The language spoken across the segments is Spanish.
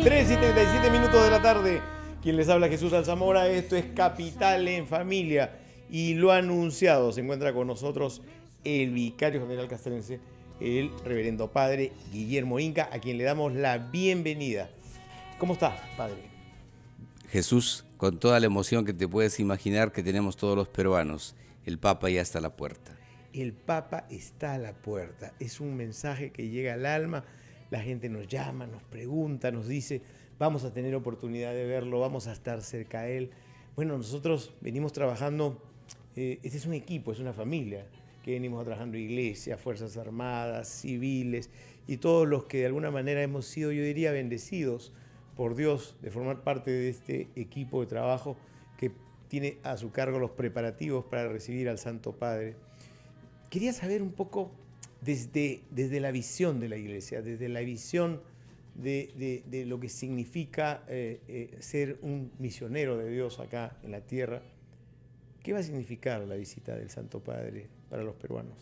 3:37 de la tarde. Quien les habla, Jesús Alzamora. Esto es Capital en Familia. Y lo ha anunciado. Se encuentra con nosotros el vicario general castrense, el reverendo padre Guillermo Inca, a quien le damos la bienvenida. ¿Cómo está, padre? Jesús, con toda la emoción que te puedes imaginar que tenemos todos los peruanos, el Papa ya está a la puerta. El Papa está a la puerta. Es un mensaje que llega al alma. La gente nos llama, nos pregunta, nos dice, vamos a tener oportunidad de verlo, vamos a estar cerca a él. Bueno, nosotros venimos trabajando, este es un equipo, es una familia, que venimos trabajando iglesia, Fuerzas Armadas, civiles y todos los que de alguna manera hemos sido, yo diría, bendecidos por Dios de formar parte de este equipo de trabajo que tiene a su cargo los preparativos para recibir al Santo Padre. Quería saber un poco desde la visión de la iglesia, desde la visión de lo que significa ser un misionero de Dios acá en la tierra. ¿Qué va a significar la visita del Santo Padre para los peruanos?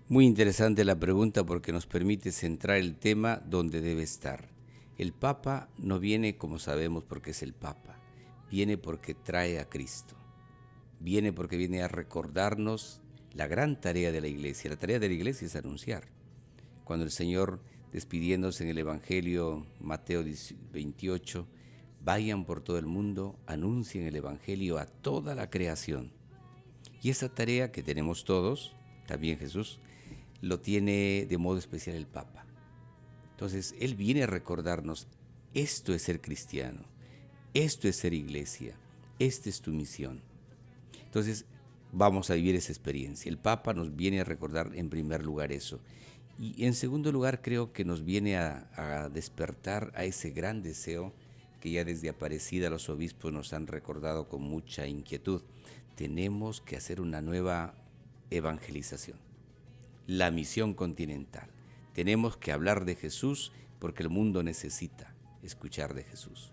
Muy interesante la pregunta porque nos permite centrar el tema donde debe estar. El Papa no viene, como sabemos, porque es el Papa. Viene porque trae a Cristo. Viene porque viene a recordarnos la gran tarea de la iglesia. La tarea de la iglesia es anunciar. Cuando el Señor, despidiéndose en el Evangelio Mateo 28, vayan por todo el mundo, anuncien el Evangelio a toda la creación. Y esa tarea que tenemos todos, también Jesús, lo tiene de modo especial el Papa. Entonces, Él viene a recordarnos, esto es ser cristiano, esto es ser iglesia, esta es tu misión. Entonces, vamos a vivir esa experiencia. El Papa nos viene a recordar en primer lugar eso. Y en segundo lugar creo que nos viene a despertar a ese gran deseo que ya desde Aparecida los obispos nos han recordado con mucha inquietud. Tenemos que hacer una nueva evangelización, la misión continental. Tenemos que hablar de Jesús porque el mundo necesita escuchar de Jesús.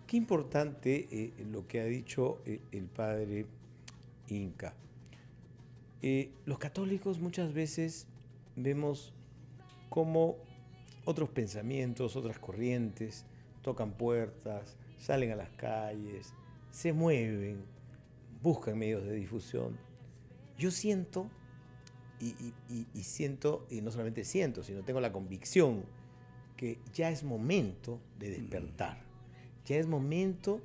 Qué importante lo que ha dicho el padre Inca. Los católicos muchas veces vemos cómo otros pensamientos, otras corrientes tocan puertas, salen a las calles, se mueven, buscan medios de difusión. Yo siento, y siento, y no solamente siento, sino tengo la convicción que ya es momento de despertar. Ya es momento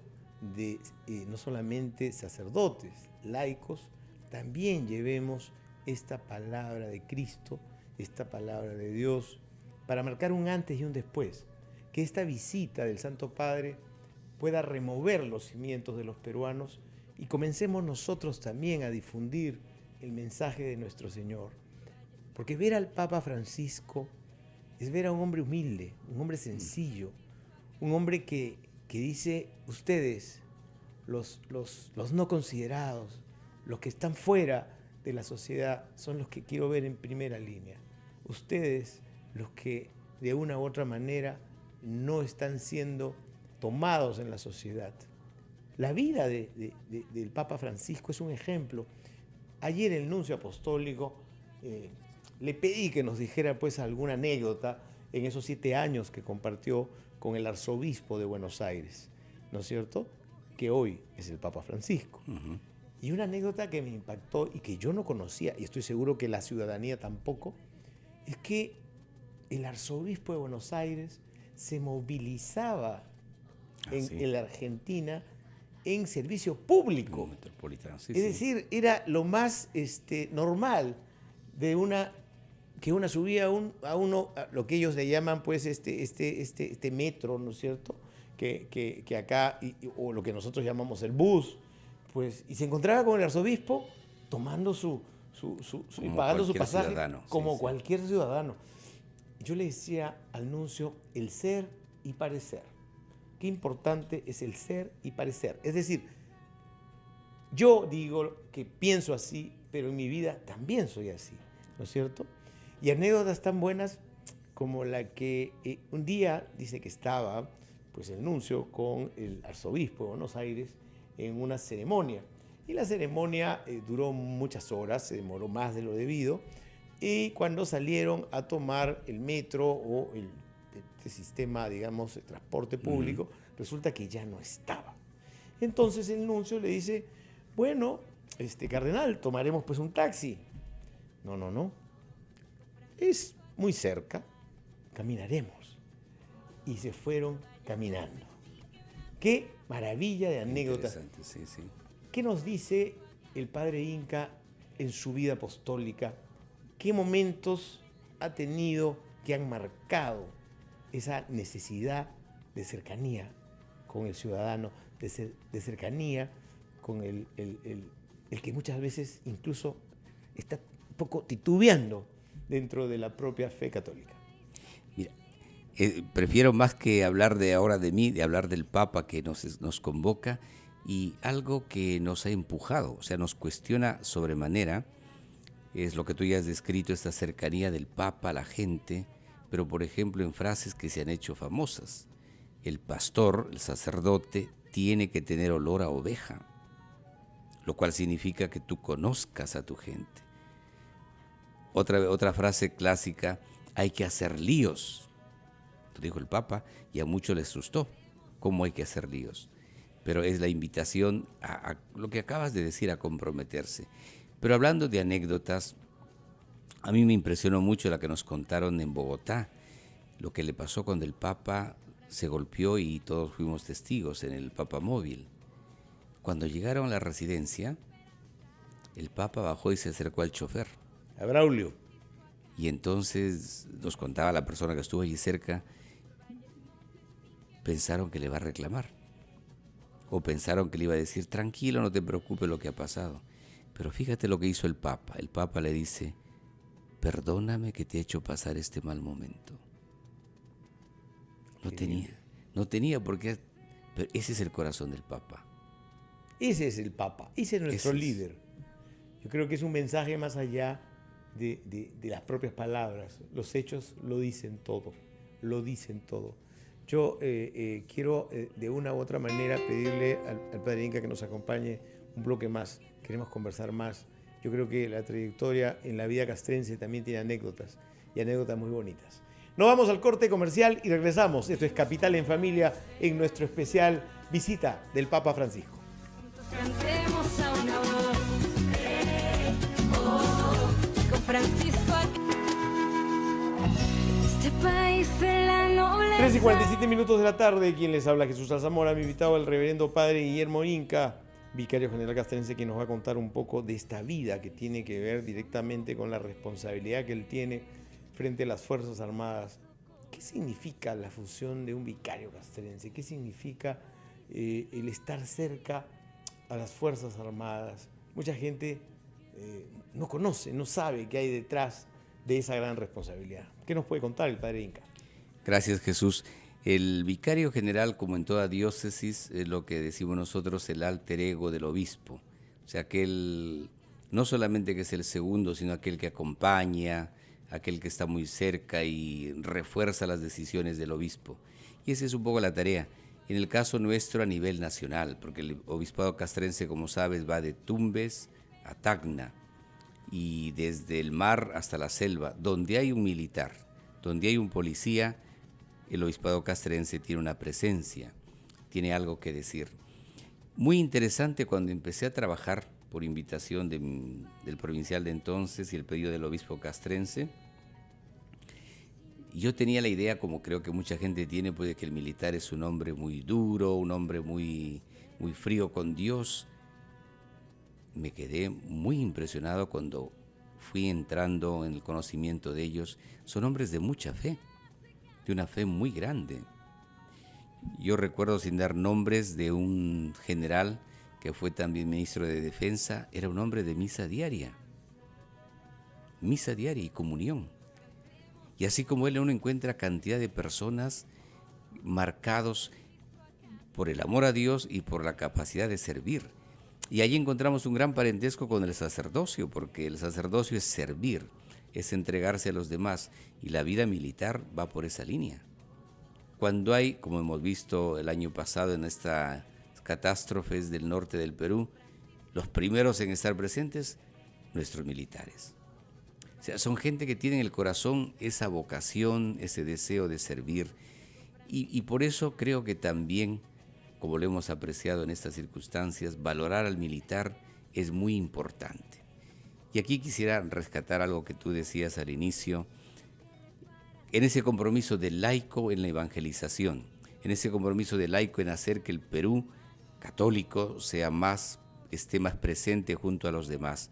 de no solamente sacerdotes, laicos, también llevemos esta palabra de Cristo, esta palabra de Dios, para marcar un antes y un después. Que esta visita del Santo Padre pueda remover los cimientos de los peruanos y comencemos nosotros también a difundir el mensaje de nuestro Señor. Porque ver al Papa Francisco es ver a un hombre humilde, un hombre sencillo, un hombre que dice, ustedes, los no considerados, los que están fuera de la sociedad, son los que quiero ver en primera línea. Ustedes, los que de una u otra manera no están siendo tomados en la sociedad. La vida del Papa Francisco es un ejemplo. Ayer el nuncio apostólico le pedí que nos dijera pues alguna anécdota en esos 7 años que compartió con el arzobispo de Buenos Aires, ¿no es cierto?, que hoy es el Papa Francisco. Uh-huh. Y una anécdota que me impactó y que yo no conocía, y estoy seguro que la ciudadanía tampoco, es que el arzobispo de Buenos Aires se movilizaba en la Argentina en servicio público. Metropolitano, sí, es decir, era lo más normal de que una subía a lo que ellos le llaman pues este metro, ¿no es cierto?, que acá, o lo que nosotros llamamos el bus, pues, y se encontraba con el arzobispo tomando y pagando su pasaje como cualquier ciudadano. Yo le decía al nuncio el ser y parecer. Qué importante es el ser y parecer. Es decir, yo digo que pienso así, pero en mi vida también soy así, ¿no es cierto? Y anécdotas tan buenas como la que un día dice que estaba pues el nuncio con el arzobispo de Buenos Aires en una ceremonia. Y la ceremonia duró muchas horas, se demoró más de lo debido. Y cuando salieron a tomar el metro o el este sistema, digamos, de transporte público, resulta que ya no estaba. Entonces el nuncio le dice, bueno, cardenal, tomaremos pues un taxi. No, no, no. Es muy cerca, caminaremos. Y se fueron caminando. Qué maravilla de anécdotas. Sí, sí. ¿Qué nos dice el padre Inca en su vida apostólica? ¿Qué momentos ha tenido que han marcado esa necesidad de cercanía con el ciudadano, de cercanía con el que muchas veces incluso está un poco titubeando dentro de la propia fe católica? Mira, prefiero más que hablar de ahora de mí, de hablar del Papa que nos convoca y algo que nos ha empujado, o sea, nos cuestiona sobremanera. Es lo que tú ya has descrito, esta cercanía del Papa a la gente, pero por ejemplo en frases que se han hecho famosas. El pastor, el sacerdote, tiene que tener olor a oveja, lo cual significa que tú conozcas a tu gente. Otra frase clásica, hay que hacer líos. Lo dijo el Papa y a muchos les asustó. ¿Cómo hay que hacer líos? Pero es la invitación a lo que acabas de decir, a comprometerse. Pero hablando de anécdotas, a mí me impresionó mucho la que nos contaron en Bogotá, lo que le pasó cuando el Papa se golpeó y todos fuimos testigos en el Papa Móvil. Cuando llegaron a la residencia, el Papa bajó y se acercó al chofer. A Braulio. Y entonces nos contaba la persona que estuvo allí cerca, pensaron que le va a reclamar. O pensaron que le iba a decir, tranquilo, no te preocupes lo que ha pasado. Pero fíjate lo que hizo el Papa. El Papa le dice, perdóname que te he hecho pasar este mal momento. No tenía por qué, pero ese es el corazón del Papa. Ese es el Papa, ese es nuestro líder. Yo creo que es un mensaje más allá de las propias palabras. Los hechos lo dicen todo, lo dicen todo. Yo quiero de una u otra manera pedirle al padre Inca que nos acompañe un bloque más. Queremos conversar más. Yo creo que la trayectoria en la vida castrense también tiene anécdotas y anécdotas muy bonitas. Nos vamos al corte comercial y regresamos. Esto es Capital en Familia en nuestro especial visita del Papa Francisco. Cantemos a una voz, con Francisco. Este país de la nobleza. 3:47 de la tarde, quien les habla, Jesús Alzamora, mi invitado el reverendo padre Guillermo Inca, vicario general castrense, que nos va a contar un poco de esta vida que tiene que ver directamente con la responsabilidad que él tiene frente a las Fuerzas Armadas. ¿Qué significa la función de un vicario castrense? ¿Qué significa el estar cerca a las Fuerzas Armadas? Mucha gente no conoce, no sabe qué hay detrás de esa gran responsabilidad. ¿Qué nos puede contar el padre Inca? Gracias, Jesús. El vicario general, como en toda diócesis, es lo que decimos nosotros el alter ego del obispo. O sea, aquel, no solamente que es el segundo, sino aquel que acompaña, aquel que está muy cerca y refuerza las decisiones del obispo. Y esa es un poco la tarea. En el caso nuestro a nivel nacional, porque el obispado castrense, como sabes, va de Tumbes a Tacna y desde el mar hasta la selva, donde hay un militar, donde hay un policía, el obispado castrense tiene una presencia, tiene algo que decir. Muy interesante cuando empecé a trabajar por invitación del provincial de entonces y el pedido del obispo castrense. Yo tenía la idea, como creo que mucha gente tiene, pues, de que el militar es un hombre muy duro, un hombre muy frío con Dios. Me quedé muy impresionado cuando fui entrando en el conocimiento de ellos. Son hombres de mucha fe, de una fe muy grande. Yo recuerdo, sin dar nombres, de un general que fue también ministro de Defensa, era un hombre de misa diaria y comunión. Y así como él, uno encuentra cantidad de personas marcados por el amor a Dios y por la capacidad de servir. Y allí encontramos un gran parentesco con el sacerdocio, porque el sacerdocio es servir, es entregarse a los demás, y la vida militar va por esa línea. Cuando hay, como hemos visto el año pasado en estas catástrofes del norte del Perú, los primeros en estar presentes, nuestros militares. O sea, son gente que tiene en el corazón esa vocación, ese deseo de servir, Y por eso creo que también, como lo hemos apreciado en estas circunstancias, valorar al militar es muy importante. Y aquí quisiera rescatar algo que tú decías al inicio, en ese compromiso del laico en la evangelización, en ese compromiso del laico en hacer que el Perú católico esté más presente junto a los demás.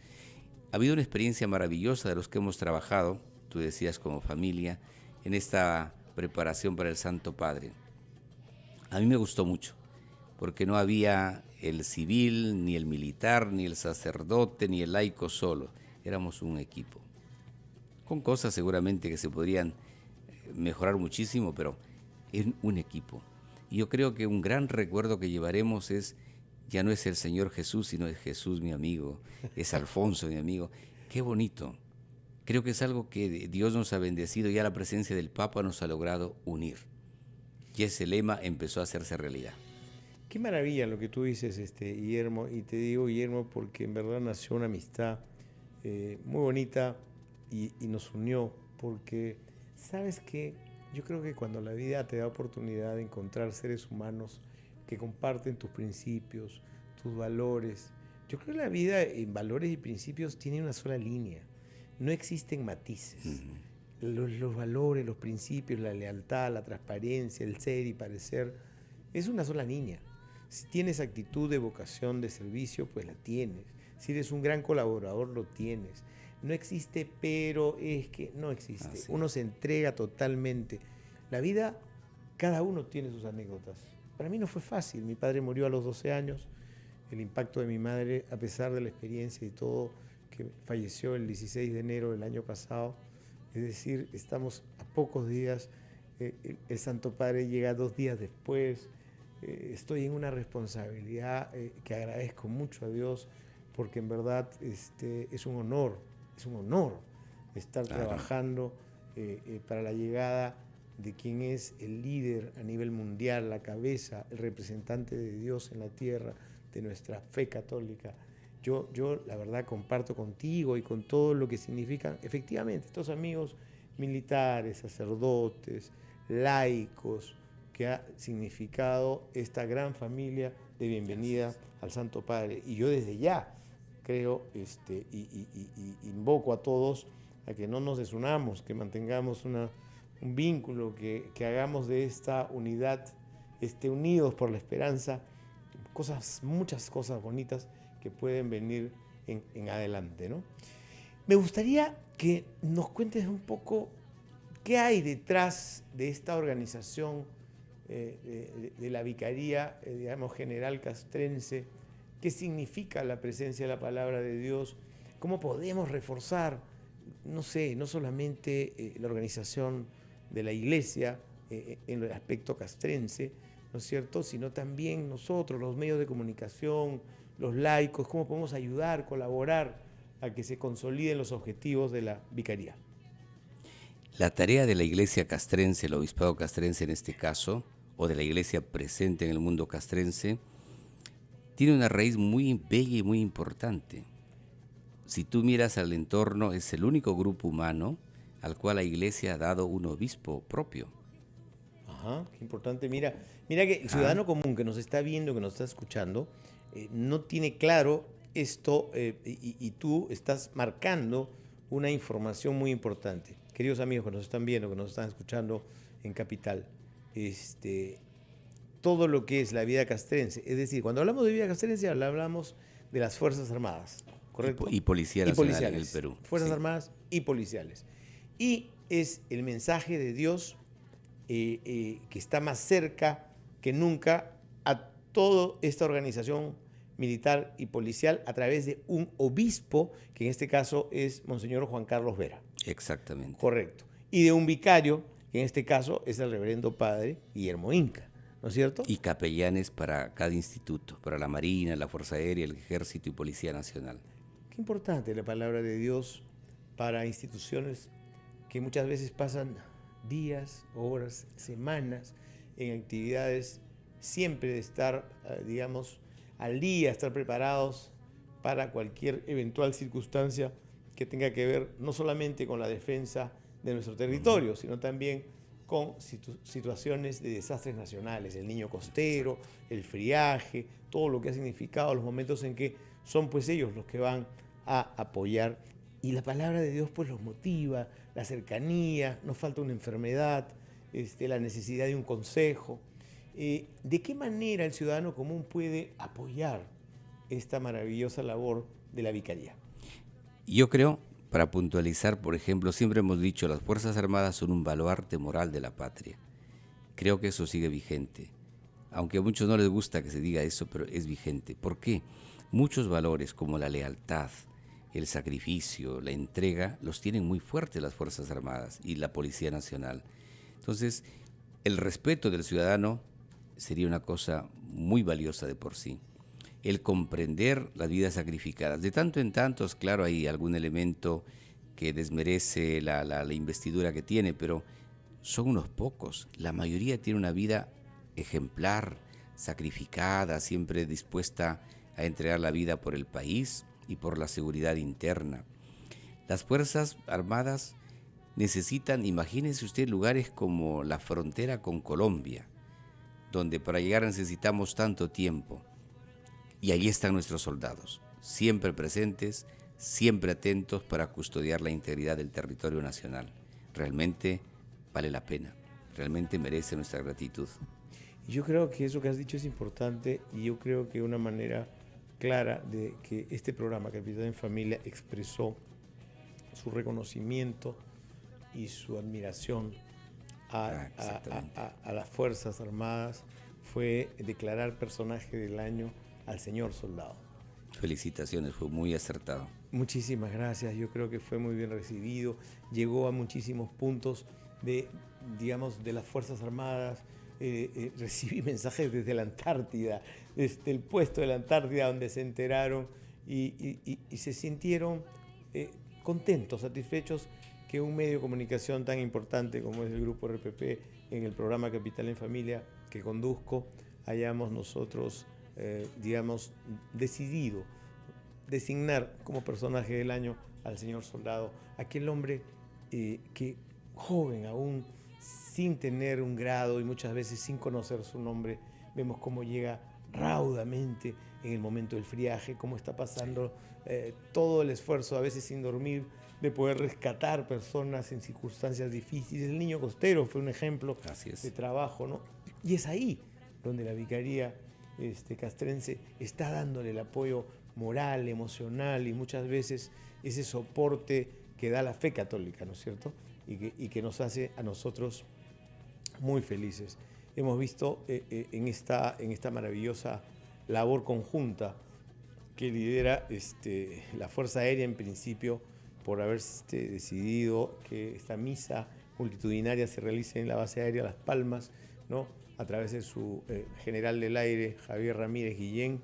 Ha habido una experiencia maravillosa de los que hemos trabajado, tú decías como familia, en esta preparación para el Santo Padre. A mí me gustó mucho, porque no había el civil, ni el militar, ni el sacerdote, ni el laico solo. Éramos un equipo, con cosas seguramente que se podrían mejorar muchísimo, pero es un equipo. Y yo creo que un gran recuerdo que llevaremos ya no es el Señor Jesús, sino es Jesús mi amigo, es Alfonso mi amigo. Qué bonito. Creo que es algo que Dios nos ha bendecido, ya la presencia del Papa nos ha logrado unir. Y ese lema empezó a hacerse realidad. Qué maravilla lo que tú dices, Guillermo, y te digo, Guillermo, porque en verdad nació una amistad muy bonita y nos unió, porque, ¿sabes qué? Yo creo que cuando la vida te da oportunidad de encontrar seres humanos que comparten tus principios, tus valores, yo creo que la vida en valores y principios tiene una sola línea. No existen matices. Los valores, los principios, la lealtad, la transparencia, el ser y parecer, es una sola línea. Si tienes actitud de vocación de servicio, pues la tienes. Si eres un gran colaborador, lo tienes. No existe, pero es que no existe. Sí. Uno se entrega totalmente. La vida, cada uno tiene sus anécdotas. Para mí no fue fácil. Mi padre murió a los 12 años. El impacto de mi madre, a pesar de la experiencia y todo, que falleció el 16 de enero del año pasado. Es decir, estamos a pocos días. El Santo Padre llega 2 días después. Estoy en una responsabilidad que agradezco mucho a Dios, porque en verdad es un honor estar trabajando para la llegada de quien es el líder a nivel mundial, la cabeza, el representante de Dios en la tierra, de nuestra fe católica. Yo la verdad comparto contigo y con todo lo que significan efectivamente estos amigos militares, sacerdotes, laicos, que ha significado esta gran familia de bienvenida al Santo Padre. Y yo desde ya creo invoco a todos a que no nos desunamos, que mantengamos un vínculo, que hagamos de esta unidad, unidos por la esperanza, muchas cosas bonitas que pueden venir en adelante, ¿no? Me gustaría que nos cuentes un poco qué hay detrás de esta organización de la Vicaría, digamos, General Castrense, qué significa la presencia de la palabra de Dios, cómo podemos reforzar, no solamente la organización de la Iglesia en el aspecto castrense, ¿no es cierto?, sino también nosotros, los medios de comunicación, los laicos, cómo podemos ayudar, colaborar a que se consoliden los objetivos de la Vicaría. La tarea de la Iglesia castrense, el Obispado castrense en este caso, o de la Iglesia presente en el mundo castrense, tiene una raíz muy bella y muy importante. Si tú miras al entorno, es el único grupo humano al cual la Iglesia ha dado un obispo propio. Ajá, qué importante. Mira que el ciudadano común que nos está viendo, que nos está escuchando, no tiene claro esto y tú estás marcando una información muy importante. Queridos amigos que nos están viendo, que nos están escuchando en Capital, todo lo que es la vida castrense, es decir, cuando hablamos de vida castrense hablamos de las Fuerzas Armadas, ¿correcto? Y Policía Nacional en el Perú. Fuerzas Armadas y policiales. Y es el mensaje de Dios que está más cerca que nunca a toda esta organización militar y policial a través de un obispo, que en este caso es Monseñor Juan Carlos Vera. Exactamente. Correcto. Y de un vicario, que en este caso es el reverendo padre Guillermo Inca, ¿no es cierto? Y capellanes para cada instituto, para la Marina, la Fuerza Aérea, el Ejército y Policía Nacional. Qué importante la palabra de Dios para instituciones que muchas veces pasan días, horas, semanas en actividades, siempre de estar, digamos, al día, estar preparados para cualquier eventual circunstancia que tenga que ver no solamente con la defensa de nuestro territorio, sino también con situaciones de desastres nacionales, el niño costero, el friaje, todo lo que ha significado, los momentos en que son pues ellos los que van a apoyar. Y la palabra de Dios pues los motiva, la cercanía, nos falta una enfermedad, la necesidad de un consejo. ¿De qué manera el ciudadano común puede apoyar esta maravillosa labor de la vicaría? Yo creo, para puntualizar, por ejemplo, siempre hemos dicho las Fuerzas Armadas son un baluarte moral de la patria. Creo que eso sigue vigente. Aunque a muchos no les gusta que se diga eso, pero es vigente. ¿Por qué? Muchos valores como la lealtad, el sacrificio, la entrega, los tienen muy fuertes las Fuerzas Armadas y la Policía Nacional. Entonces, el respeto del ciudadano sería una cosa muy valiosa de por sí. El comprender las vidas sacrificadas. De tanto en tanto, claro, hay algún elemento que desmerece la investidura que tiene, pero son unos pocos. La mayoría tiene una vida ejemplar, sacrificada, siempre dispuesta a entregar la vida por el país y por la seguridad interna. Las Fuerzas Armadas necesitan, imagínense usted, lugares como la frontera con Colombia, donde para llegar necesitamos tanto tiempo. Y allí están nuestros soldados, siempre presentes, siempre atentos para custodiar la integridad del territorio nacional. Realmente vale la pena, realmente merece nuestra gratitud. Yo creo que eso que has dicho es importante y yo creo que una manera clara de que este programa Capital en Familia expresó su reconocimiento y su admiración a las Fuerzas Armadas fue declarar personaje del año al señor soldado. Felicitaciones, fue muy acertado. Muchísimas gracias, yo creo que fue muy bien recibido, llegó a muchísimos puntos de las Fuerzas Armadas. Recibí mensajes desde la Antártida, desde el puesto de la Antártida donde se enteraron y se sintieron contentos, satisfechos que un medio de comunicación tan importante como es el Grupo RPP en el programa Capital en Familia que conduzco, hayamos nosotros decidido designar como personaje del año al señor soldado, aquel hombre que joven aún, sin tener un grado y muchas veces sin conocer su nombre, vemos cómo llega raudamente en el momento del friaje, cómo está pasando todo el esfuerzo, a veces sin dormir, de poder rescatar personas en circunstancias difíciles. El niño costero fue un ejemplo de trabajo, ¿no? Y es ahí donde la vicaría castrense está dándole el apoyo moral, emocional y muchas veces ese soporte que da la fe católica, ¿no es cierto? Y que nos hace a nosotros muy felices. Hemos visto en esta maravillosa labor conjunta que lidera la Fuerza Aérea en principio por haber decidido que esta misa multitudinaria se realice en la base aérea Las Palmas, ¿no? A través de su general del aire, Javier Ramírez Guillén,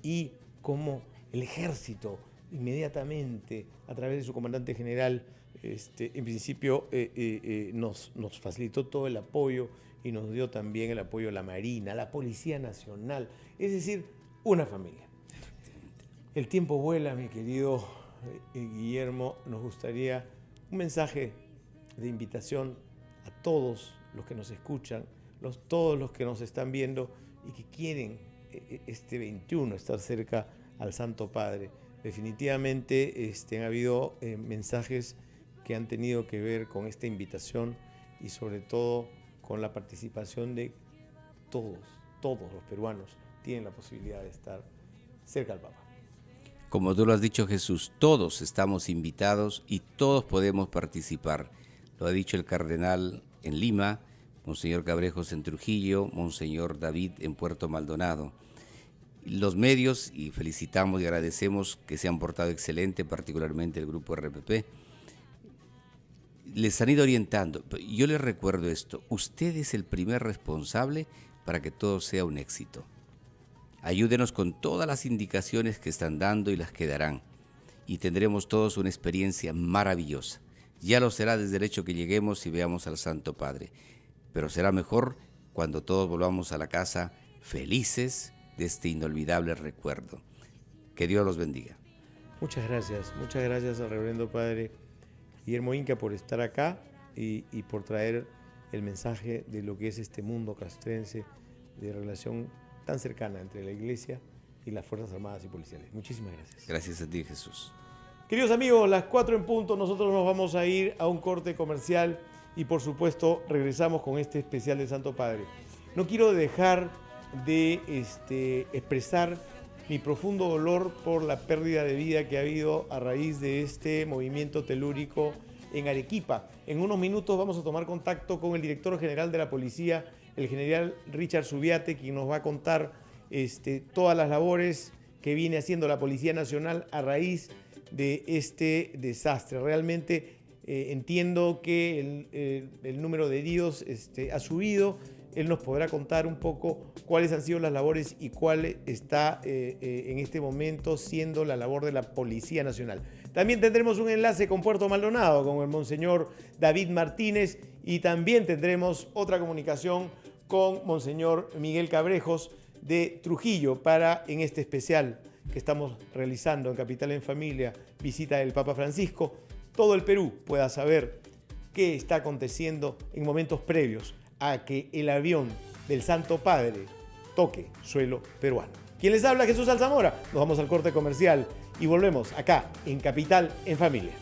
y cómo el ejército inmediatamente, a través de su comandante general, en principio nos facilitó todo el apoyo y nos dio también el apoyo a la Marina, a la Policía Nacional, es decir, una familia. El tiempo vuela, mi querido Guillermo, nos gustaría un mensaje de invitación a todos los que nos escuchan, todos los que nos están viendo y que quieren este 21 estar cerca al Santo Padre. Definitivamente han habido mensajes que han tenido que ver con esta invitación y sobre todo con la participación de todos los peruanos tienen la posibilidad de estar cerca al Papa. Como tú lo has dicho, Jesús, todos estamos invitados y todos podemos participar. Lo ha dicho el cardenal en Lima, Monseñor Cabrejos en Trujillo, Monseñor David en Puerto Maldonado. Los medios, y felicitamos y agradecemos que se han portado excelente, particularmente el Grupo RPP, les han ido orientando. Yo les recuerdo esto, usted es el primer responsable para que todo sea un éxito. Ayúdenos con todas las indicaciones que están dando y las que darán, y tendremos todos una experiencia maravillosa. Ya lo será desde el hecho que lleguemos y veamos al Santo Padre, pero será mejor cuando todos volvamos a la casa felices de este inolvidable recuerdo. Que Dios los bendiga. Muchas gracias al Reverendo Padre Guillermo Inca por estar acá y por traer el mensaje de lo que es este mundo castrense de relación tan cercana entre la Iglesia y las Fuerzas Armadas y Policiales. Muchísimas gracias. Gracias a ti, Jesús. Queridos amigos, las 4 en punto, nosotros nos vamos a ir a un corte comercial y por supuesto regresamos con este especial de Santo Padre. No quiero dejar de expresar mi profundo dolor por la pérdida de vida que ha habido a raíz de este movimiento telúrico en Arequipa. En unos minutos vamos a tomar contacto con el director general de la policía, el general Richard Zubiate, quien nos va a contar todas las labores que viene haciendo la Policía Nacional a raíz de este desastre. Realmente entiendo que el número de heridos ha subido. Él nos podrá contar un poco cuáles han sido las labores y cuál está en este momento siendo la labor de la Policía Nacional. También tendremos un enlace con Puerto Maldonado, con el Monseñor David Martínez, y también tendremos otra comunicación con Monseñor Miguel Cabrejos de Trujillo para, en este especial que estamos realizando en Capital en Familia, visita del Papa Francisco, todo el Perú pueda saber qué está aconteciendo en momentos previos a que el avión del Santo Padre toque suelo peruano. ¿Quién les habla? Jesús Alzamora. Nos vamos al corte comercial y volvemos acá en Capital en Familia.